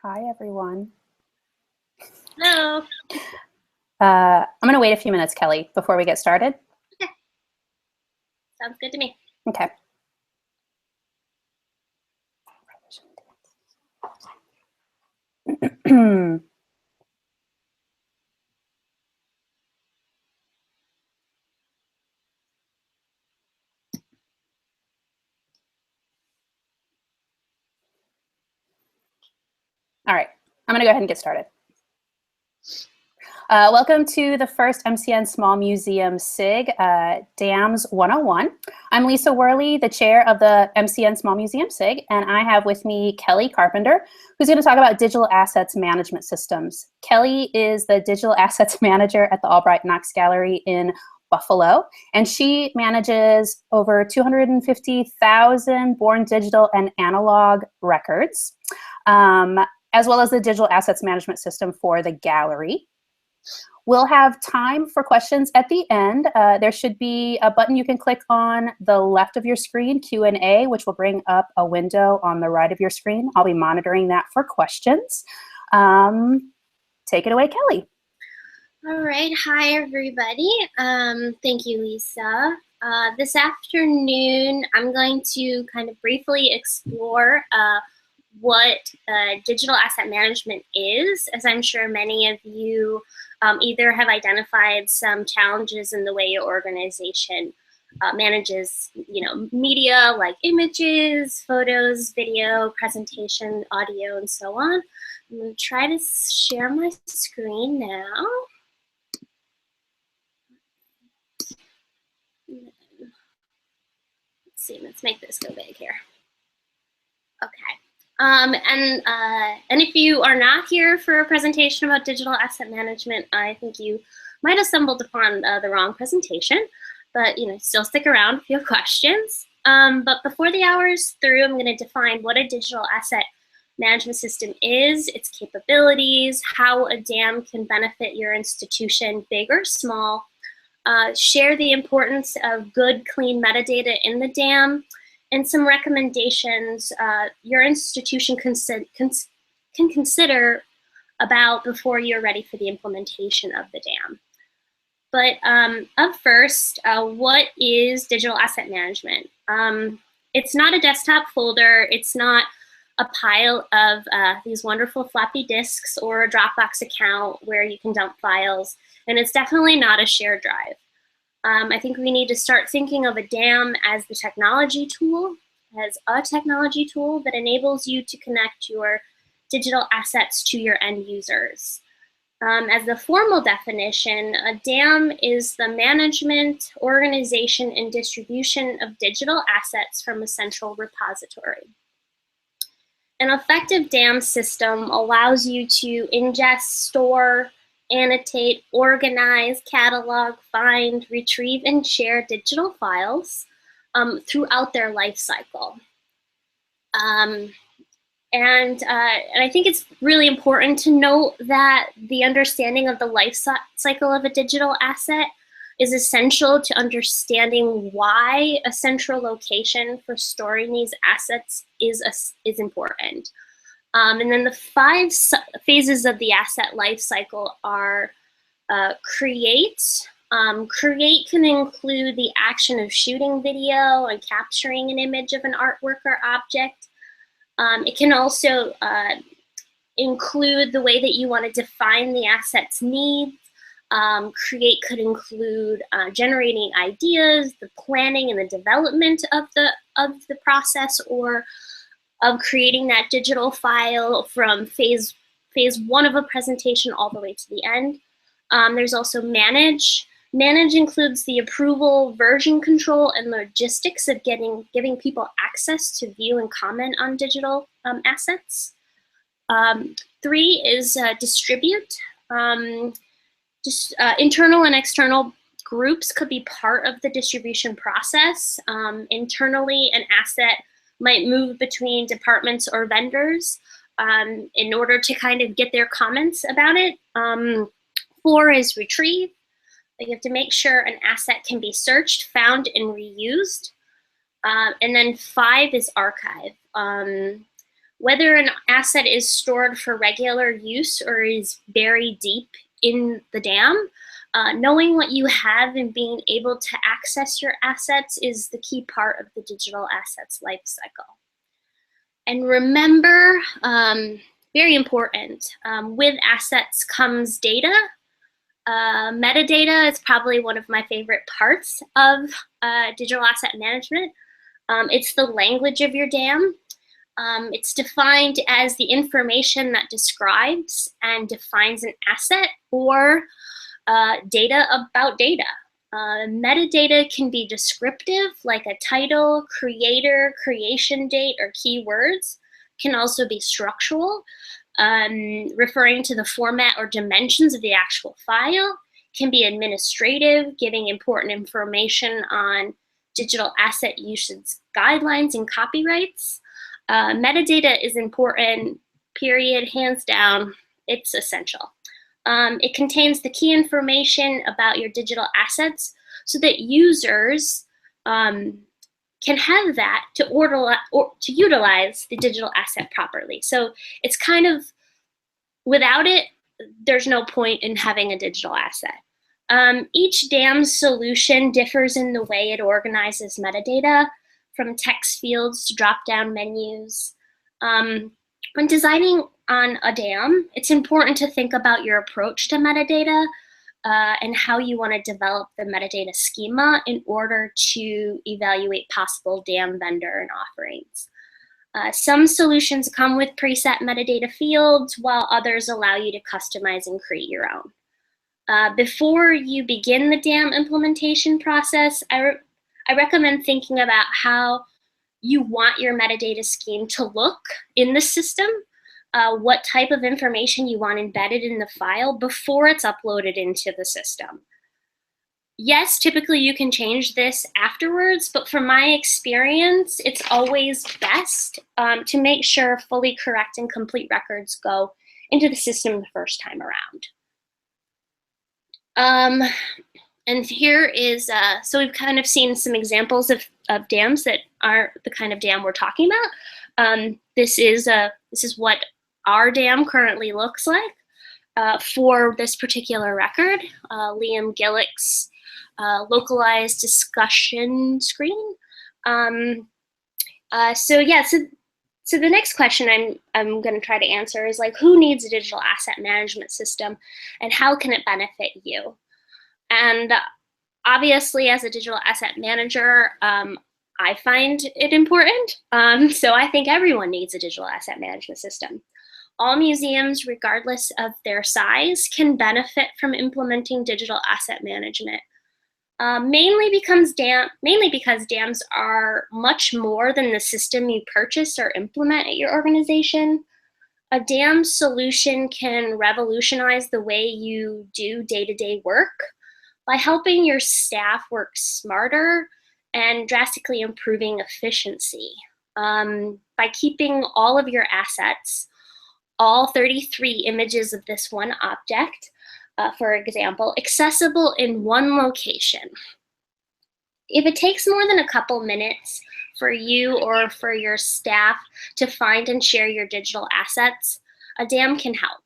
Hi, everyone. Hello. I'm going to wait a few minutes, Kelly, before we get started. Okay. Sounds good to me. Okay. All right, I'm going to go ahead and get started. Welcome to the first MCN Small Museum SIG, DAMS 101. I'm Lisa Worley, the chair of the MCN Small Museum SIG, and I have with me Kelly Carpenter, who's going to talk about digital assets management systems. Kelly is the digital assets manager at the Albright-Knox Gallery in Buffalo, and she manages over 250,000 born digital and analog records, as well as the digital assets management system for the gallery. We'll have time for questions at the end. There should be a button you can click on the left of your screen, Q&A, which will bring up a window on the right of your screen. I'll be monitoring that for questions. Take it away, Kelly. All right. Hi, everybody. Thank you, Lisa. This afternoon, I'm going to kind of briefly explore what digital asset management is, as I'm sure many of you either have identified some challenges in the way your organization manages, media like images, photos, video, presentation, audio, and so on. I'm going to try to share my screen now. Let's see, let's make this go big here. Okay. And if you are not here for a presentation about digital asset management, I think you might have stumbled upon the wrong presentation, but still stick around if you have questions. But before the hour is through, I'm going to define what a digital asset management system is, its capabilities, how a DAM can benefit your institution, big or small, share the importance of good, clean metadata in the DAM, and some recommendations your institution can consider about before you're ready for the implementation of the DAM. But up first, what is digital asset management? It's not a desktop folder. It's not a pile of these wonderful floppy disks or a Dropbox account where you can dump files. And it's definitely not a shared drive. I think we need to start thinking of a DAM as the technology tool, as a technology tool that enables you to connect your digital assets to your end users. As the formal definition, a DAM is the management, organization, and distribution of digital assets from a central repository. An effective DAM system allows you to ingest, store, annotate, organize, catalog, find, retrieve, and share digital files throughout their life cycle. And I think it's really important to note that the understanding of the life cycle of a digital asset is essential to understanding why a central location for storing these assets is important. And then the 5 phases of the asset life cycle are create. Create can include the action of shooting video and capturing an image of an artwork or object. It can also include the way that you want to define the asset's needs. Create could include generating ideas, the planning and the development of the process, or of creating that digital file from phase 1 of a presentation all the way to the end. There's also manage. Manage includes the approval, version control, and logistics of giving people access to view and comment on digital assets. 3 is distribute. Internal and external groups could be part of the distribution process. Internally, an asset might move between departments or vendors in order to kind of get their comments about it. 4 is retrieve. You have to make sure an asset can be searched, found, and reused. And then 5 is archive. whether an asset is stored for regular use or is buried deep in the dam, knowing what you have and being able to access your assets is the key part of the digital assets life cycle. And remember, very important, with assets comes data. Metadata is probably one of my favorite parts of digital asset management. It's the language of your dam. It's defined as the information that describes and defines an asset or data about data. Metadata can be descriptive, like a title, creator, creation date, or keywords. Can also be structural, referring to the format or dimensions of the actual file. Can be administrative, giving important information on digital asset usage guidelines and copyrights. Metadata is important, period, hands down, it's essential. It contains the key information about your digital assets so that users can have that to utilize the digital asset properly. So it's kind of, without it, there's no point in having a digital asset. Each dam solution differs in the way it organizes metadata, from text fields to drop-down menus. When designing on a dam, it's important to think about your approach to metadata and how you want to develop the metadata schema in order to evaluate possible dam vendor and offerings. Some solutions come with preset metadata fields, while others allow you to customize and create your own. Before you begin the dam implementation process, I recommend thinking about how you want your metadata scheme to look in the system, what type of information you want embedded in the file before it's uploaded into the system. Yes, typically you can change this afterwards, but from my experience, it's always best to make sure fully correct and complete records go into the system the first time around. And here is, so we've kind of seen some examples of dams that are the kind of dam we're talking about. This is what our dam currently looks like for this particular record, Liam Gillick's localized discussion screen. So the next question I'm going to try to answer is, like, who needs a digital asset management system and how can it benefit you? And obviously, as a digital asset manager, I find it important. So I think everyone needs a digital asset management system. All museums, regardless of their size, can benefit from implementing digital asset management. Mainly because dams are much more than the system you purchase or implement at your organization. A dam solution can revolutionize the way you do day-to-day work by helping your staff work smarter and drastically improving efficiency. By keeping all of your assets, all 33 images of this one object, for example, accessible in one location. If it takes more than a couple minutes for you or for your staff to find and share your digital assets, a dam can help.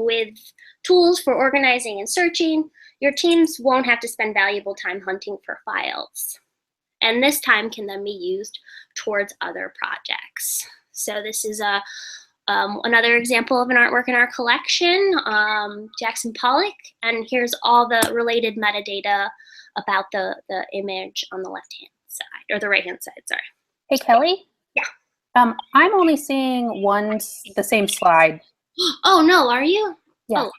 With tools for organizing and searching, your teams won't have to spend valuable time hunting for files. And this time can then be used towards other projects. So this is another example of an artwork in our collection, Jackson Pollock, and here's all the related metadata about the image on the left-hand side, or the right-hand side, sorry. Hey, Kelly? Yeah. I'm only seeing the same slide. Oh, no, are you? Yeah. Oh.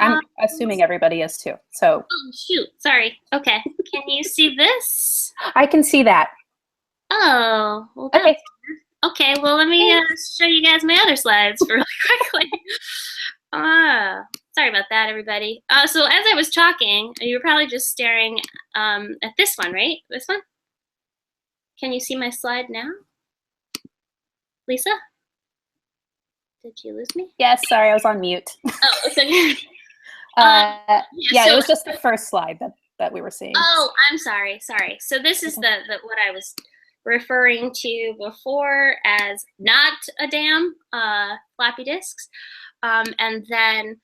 I'm assuming everybody is too, so. Oh, shoot, sorry. Okay, can you see this? I can see that. Oh, well, okay. Okay, well, let me show you guys my other slides really quickly. Sorry about that, everybody. So as I was talking, you were probably just staring at this one, right? This one? Can you see my slide now? Lisa? Did you lose me? Yes, sorry, I was on mute. Oh, it's okay. Yeah, it was just the first slide that we were seeing. Oh, I'm sorry. So this is the what I was referring to before as not a dam, floppy disks, and then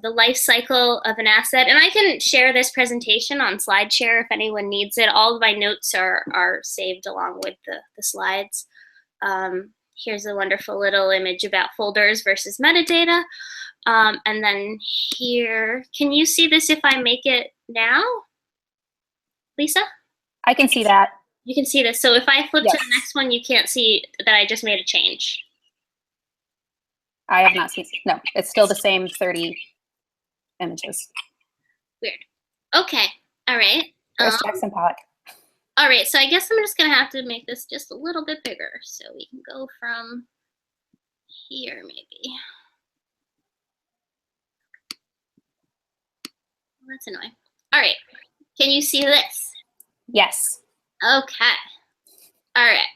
the life cycle of an asset. And I can share this presentation on SlideShare if anyone needs it. All of my notes are saved along with the slides. Here's a wonderful little image about folders versus metadata. And then here, can you see this if I make it now, Lisa? I can see that. You can see this. So if I flip Yes. to the next one, you can't see that I just made a change. I have not seen, no, it's still the same 30 images. Weird. Okay, all right. There's Jackson Pollock. All right, so I guess I'm just gonna have to make this just a little bit bigger. So we can go from here maybe. That's annoying. All right, can you see this? Yes. Okay, all right.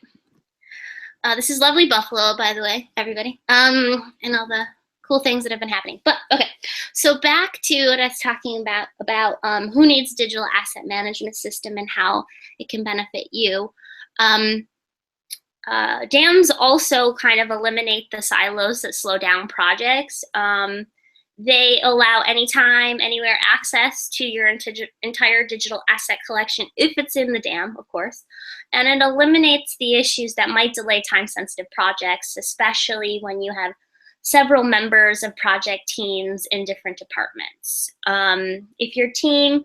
This is lovely Buffalo, by the way, everybody, and all the cool things that have been happening. But okay, so back to what I was talking about who needs digital asset management system and how it can benefit you. Dams also kind of eliminate the silos that slow down projects. They allow anytime, anywhere access to your entire digital asset collection if it's in the dam, of course. And it eliminates the issues that might delay time-sensitive projects, especially when you have several members of project teams in different departments. If your team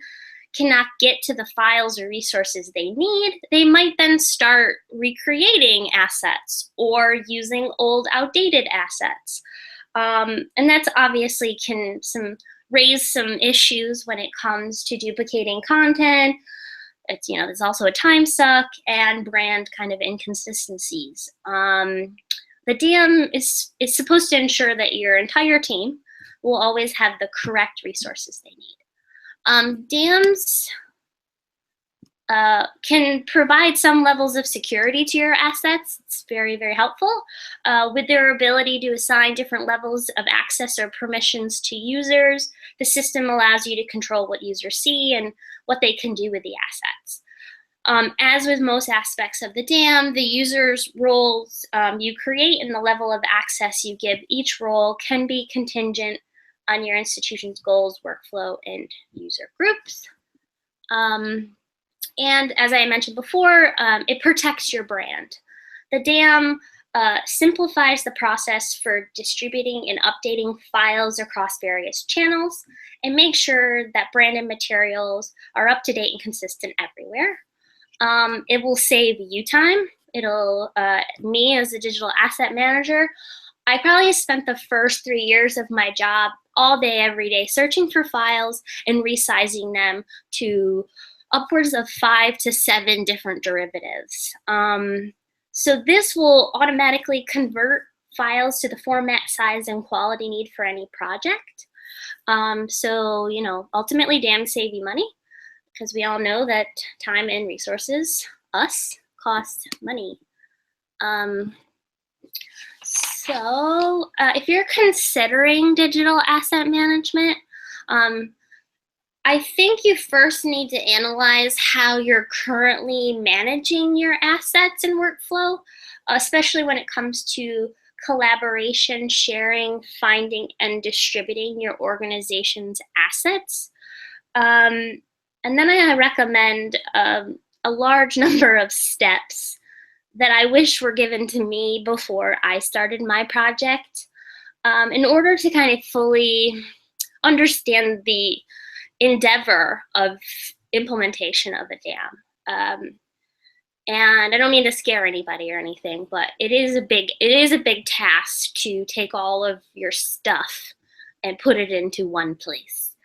cannot get to the files or resources they need, they might then start recreating assets or using old, outdated assets. And that's obviously can raise some issues when it comes to duplicating content. It's, there's also a time suck and brand kind of inconsistencies. The DM is supposed to ensure that your entire team will always have the correct resources they need. DMs can provide some levels of security to your assets. It's very, very helpful. With their ability to assign different levels of access or permissions to users, the system allows you to control what users see and what they can do with the assets. As with most aspects of the dam, the user's roles you create and the level of access you give each role can be contingent on your institution's goals, workflow, and user groups. And as I mentioned before, it protects your brand. The dam simplifies the process for distributing and updating files across various channels and makes sure that branded materials are up to date and consistent everywhere. It will save you time. It'll, me as a digital asset manager, I probably spent the first 3 years of my job all day, every day, searching for files and resizing them to upwards of 5 to 7 different derivatives. So this will automatically convert files to the format, size, and quality need for any project. So, ultimately dams save you money because we all know that time and resources, cost money. So if you're considering digital asset management, I think you first need to analyze how you're currently managing your assets and workflow, especially when it comes to collaboration, sharing, finding, and distributing your organization's assets. And then I recommend a large number of steps that I wish were given to me before I started my project in order to kind of fully understand the endeavor of implementation of a dam. And I don't mean to scare anybody or anything, but it is a big task to take all of your stuff and put it into one place.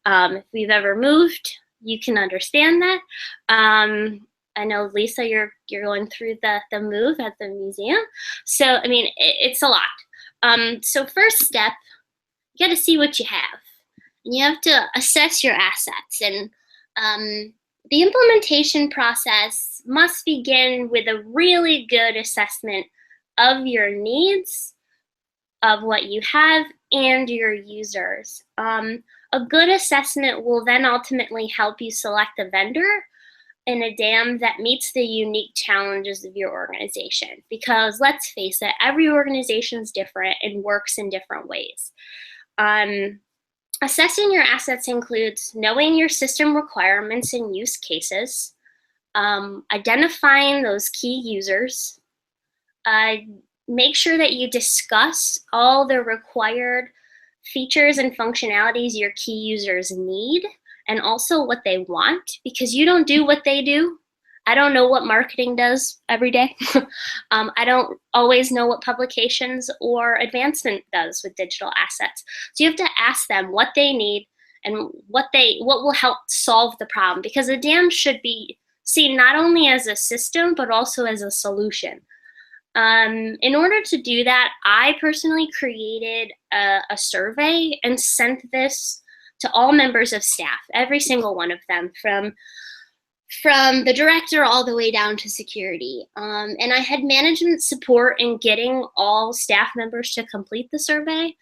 If you've ever moved, you can understand that. I know, Lisa, you're going through the move at the museum. So, I mean, it's a lot. So first step, you got to see what you have. You have to assess your assets, and the implementation process must begin with a really good assessment of your needs, of what you have, and your users. A good assessment will then ultimately help you select a vendor in a dam that meets the unique challenges of your organization. Because let's face it, every organization is different and works in different ways. Assessing your assets includes knowing your system requirements and use cases, identifying those key users, make sure that you discuss all the required features and functionalities your key users need, and also what they want, because you don't do what they do. I don't know what marketing does every day. I don't always know what publications or advancement does with digital assets. So you have to ask them what they need and what will help solve the problem, because a dam should be seen not only as a system, but also as a solution. In order to do that, I personally created a survey and sent this to all members of staff, every single one of them, from the director all the way down to security. And I had management support in getting all staff members to complete the survey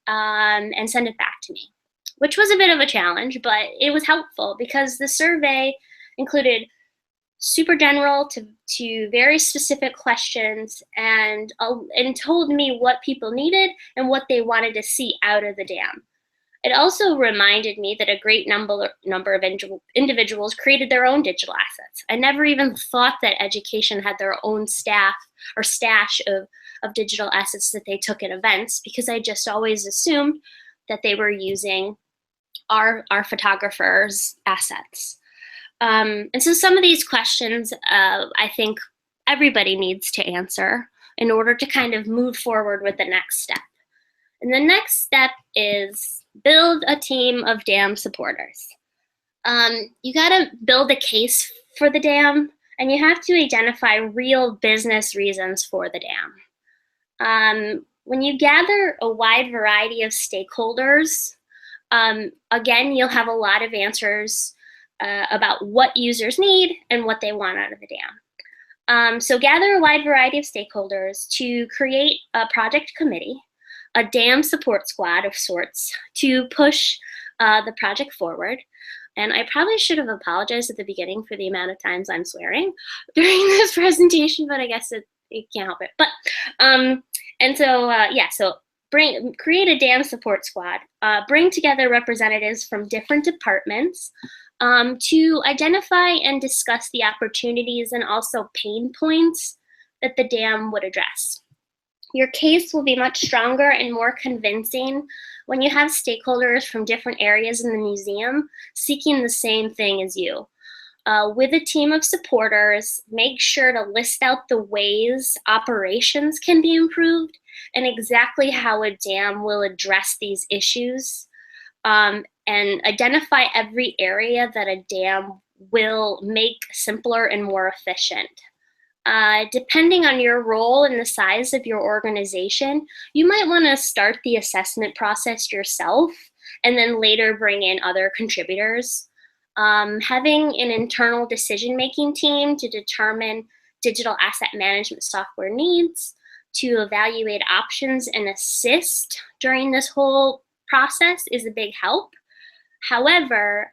and send it back to me, which was a bit of a challenge, but it was helpful because the survey included super general to very specific questions, and told me what people needed and what they wanted to see out of the dam. It also reminded me that a great number of individuals created their own digital assets. I never even thought that education had their own staff or stash of digital assets that they took at events, because I just always assumed that they were using our photographers' assets. And so some of these questions, I think everybody needs to answer in order to kind of move forward with the next step. And the next step is build a team of dam supporters. You gotta build a case for the dam, and you have to identify real business reasons for the dam. When you gather a wide variety of stakeholders, again, you'll have a lot of answers about what users need and what they want out of the dam. So gather a wide variety of stakeholders to create a project committee, a dam support squad of sorts, to push the project forward. And I probably should have apologized at the beginning for the amount of times I'm swearing during this presentation, but I guess it can't help it. But so create a dam support squad, bring together representatives from different departments to identify and discuss the opportunities and also pain points that the dam would address. Your case will be much stronger and more convincing when you have stakeholders from different areas in the museum seeking the same thing as you. With a team of supporters, make sure to list out the ways operations can be improved and exactly how a dam will address these issues, and identify every area that a dam will make simpler and more efficient. Depending on your role and the size of your organization, you might want to start the assessment process yourself and then later bring in other contributors. Having an internal decision-making team to determine digital asset management software needs, to evaluate options and assist during this whole process is a big help. However,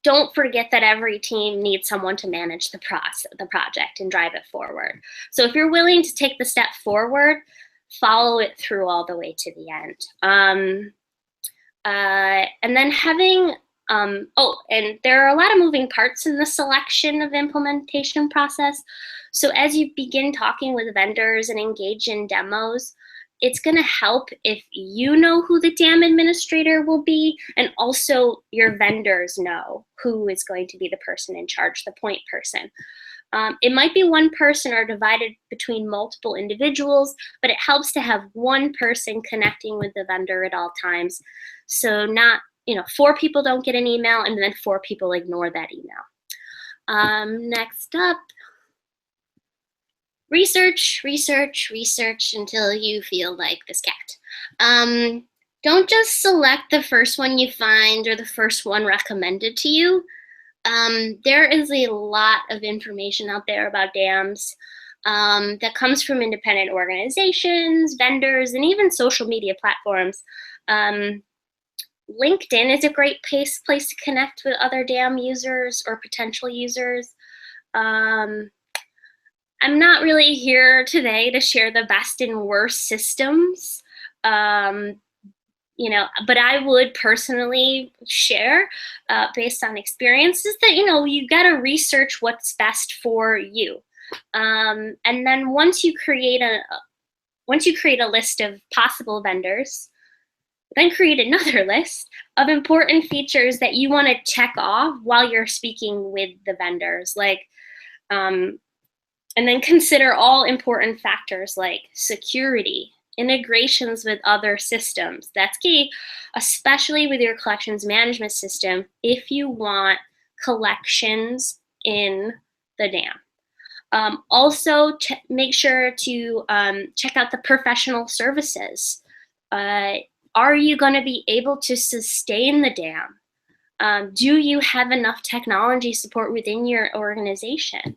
don't forget that every team needs someone to manage the project and drive it forward. So if you're willing to take the step forward, follow it through all the way to the end. And then having, and there are a lot of moving parts in the selection of implementation process. So as you begin talking with vendors and engage in demos, it's going to help if you know who the dam administrator will be, and also your vendors know who is going to be the person in charge, the point person. It might be one person or divided between multiple individuals, but it helps to have one person connecting with the vendor at all times. So not, 4 people don't get an email and then 4 people ignore that email. Next up. Research, research, research until you feel like this cat. Don't just select the first one you find or the first one recommended to you. There is a lot of information out there about dams that comes from independent organizations, vendors, and even social media platforms. LinkedIn is a great place to connect with other DAM users or potential users. I'm not really here today to share the best and worst systems, but I would personally share, based on experiences, that you got to research what's best for you, and then once you create a list of possible vendors, then create another list of important features that you want to check off while you're speaking with the vendors, and then consider all important factors like security, integrations with other systems. That's key, especially with your collections management system if you want collections in the DAM. Also, make sure to check out the professional services. Are you going to be able to sustain the DAM? Do you have enough technology support within your organization?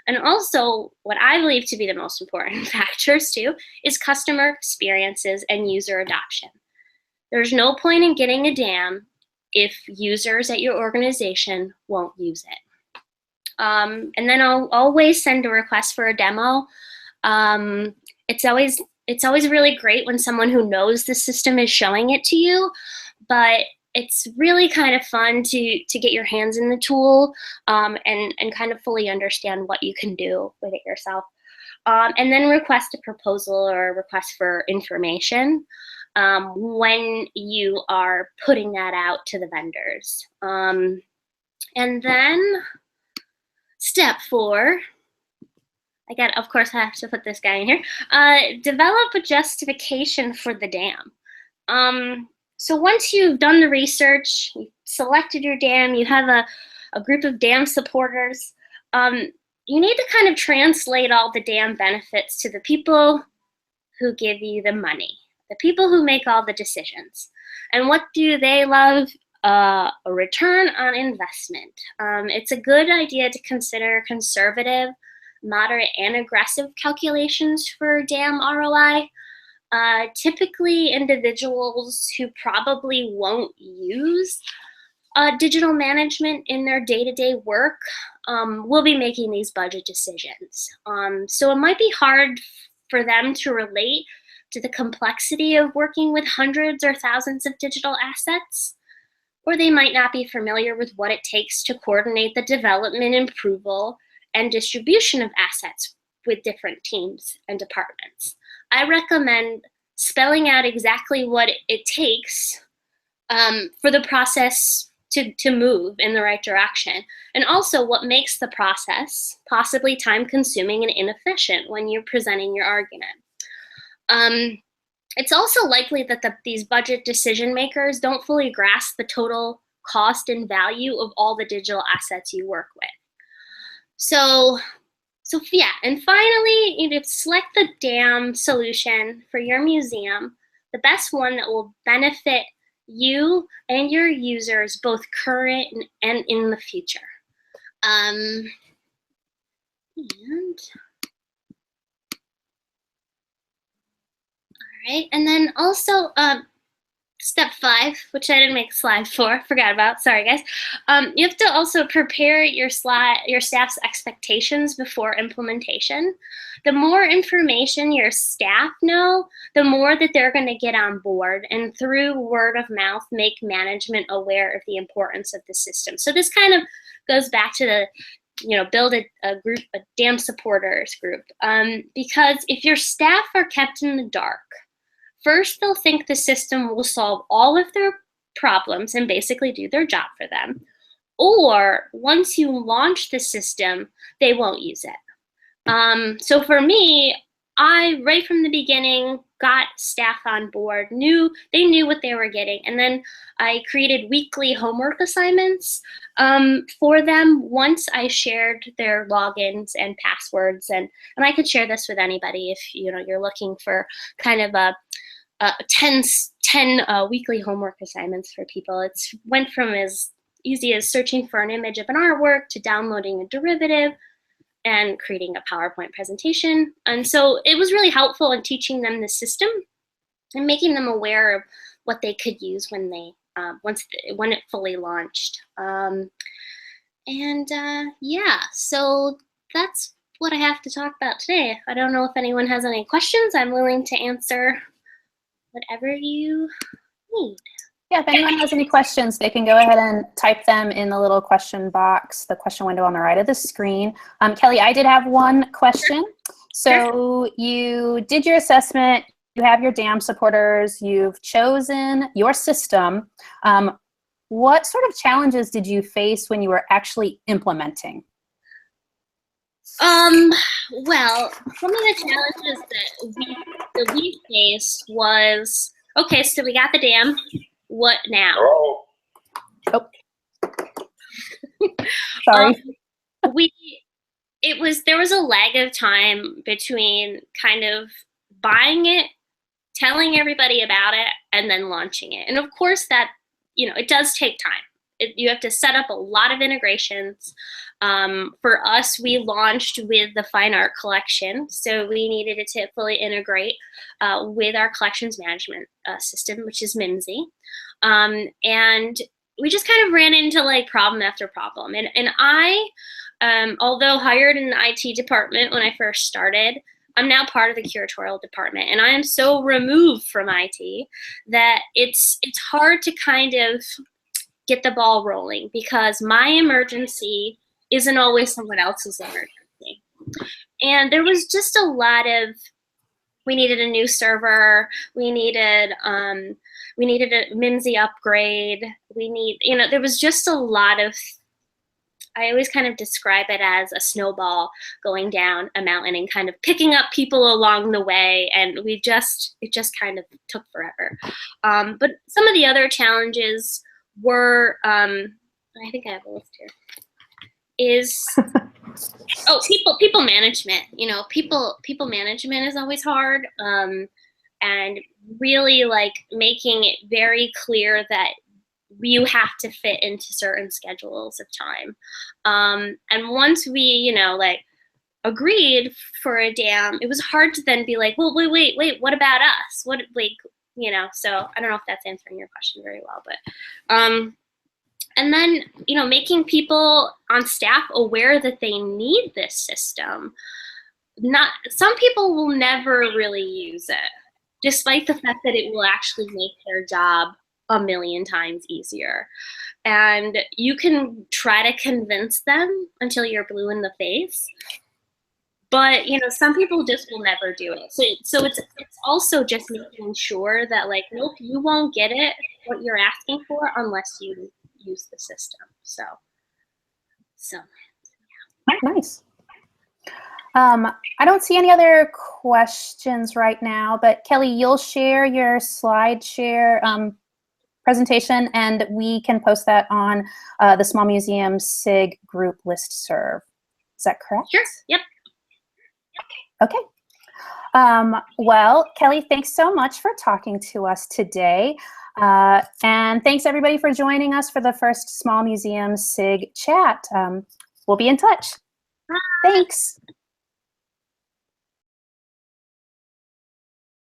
And also, what I believe to be the most important factors too is customer experiences and user adoption. There's no point in getting a DAM if users at your organization won't use it. And then I'll always send a request for a demo. It's always really great when someone who knows the system is showing it to you, but it's really kind of fun to get your hands in the tool, and kind of fully understand what you can do with it yourself. And then request a proposal or a request for information when you are putting that out to the vendors. And then step 4, of course I have to put this guy in here, develop a justification for the DAM. So once you've done the research, you've selected your DAM, you have a group of DAM supporters, you need to kind of translate all the DAM benefits to the people who give you the money, the people who make all the decisions. And what do they love? A return on investment. It's a good idea to consider conservative, moderate, and aggressive calculations for DAM ROI. Typically, individuals who probably won't use digital management in their day-to-day work will be making these budget decisions. So it might be hard for them to relate to the complexity of working with hundreds or thousands of digital assets, or they might not be familiar with what it takes to coordinate the development, approval, and distribution of assets with different teams and departments. I recommend spelling out exactly what it takes for the process to move in the right direction, and also what makes the process possibly time-consuming and inefficient when you're presenting your argument. It's also likely that these budget decision makers don't fully grasp the total cost and value of all the digital assets you work with. So yeah, and finally, you select the DAM solution for your museum, the best one that will benefit you and your users, both current and in the future. And all right, and then also step 5, which I didn't make a slide for, forgot about, sorry guys. You have to also prepare your staff's expectations before implementation. The more information your staff know, the more that they're gonna get on board, and through word of mouth, make management aware of the importance of the system. So this kind of goes back to the, build a group, a DAM supporters group. Because if your staff are kept in the dark, first, they'll think the system will solve all of their problems and basically do their job for them. Or once you launch the system, they won't use it. So for me, I, right from the beginning, got staff on board, they knew what they were getting. And then I created weekly homework assignments for them once I shared their logins and passwords. And I could share this with anybody if you're looking for kind of a 10 weekly homework assignments for people. It's went from as easy as searching for an image of an artwork to downloading a derivative and creating a PowerPoint presentation. And so it was really helpful in teaching them the system and making them aware of what they could use when they when it fully launched. Yeah, so that's what I have to talk about today. I don't know if anyone has any questions. I'm willing to answer whatever you need. Yeah, if anyone has any questions, they can go ahead and type them in the little question box, the question window on the right of the screen. Kelly, I did have one question. So you did your assessment, you have your DAM supporters, you've chosen your system. What sort of challenges did you face when you were actually implementing? Well, some of the challenges that we faced was, okay, so we got the DAM. What now? Oh. Sorry. There was a lag of time between kind of buying it, telling everybody about it, and then launching it. And of course that, it does take time. You have to set up a lot of integrations. For us, we launched with the fine art collection, so we needed it to fully integrate with our collections management system, which is MIMSI. And we just kind of ran into like problem after problem. And I, although hired in the IT department when I first started, I'm now part of the curatorial department, and I am so removed from IT that it's hard to kind of get the ball rolling, because my emergency isn't always someone else's emergency. And there was just a lot of, we needed a new server, we needed a MIMSI upgrade, there was just a lot of, I always kind of describe it as a snowball going down a mountain and kind of picking up people along the way, and it just kind of took forever. But some of the other challenges were, I think I have a list here, is people management. People management is always hard, and really like making it very clear that you have to fit into certain schedules of time. And once we, agreed for a DAM, it was hard to then be like, well, wait, what about us? So I don't know if that's answering your question very well, but, and then, making people on staff aware that they need this system. Some people will never really use it, despite the fact that it will actually make their job a million times easier. And you can try to convince them until you're blue in the face, but some people just will never do it. So it's also just making sure that like, nope, you won't get it what you're asking for unless you use the system. So yeah. Nice. I don't see any other questions right now, but Kelly, you'll share your slide share presentation, and we can post that on the Small Museum SIG group listserv. Is that correct? Sure. Yep. Okay. Well, Kelly, thanks so much for talking to us today. And thanks everybody for joining us for the first Small Museum SIG chat. We'll be in touch. Thanks.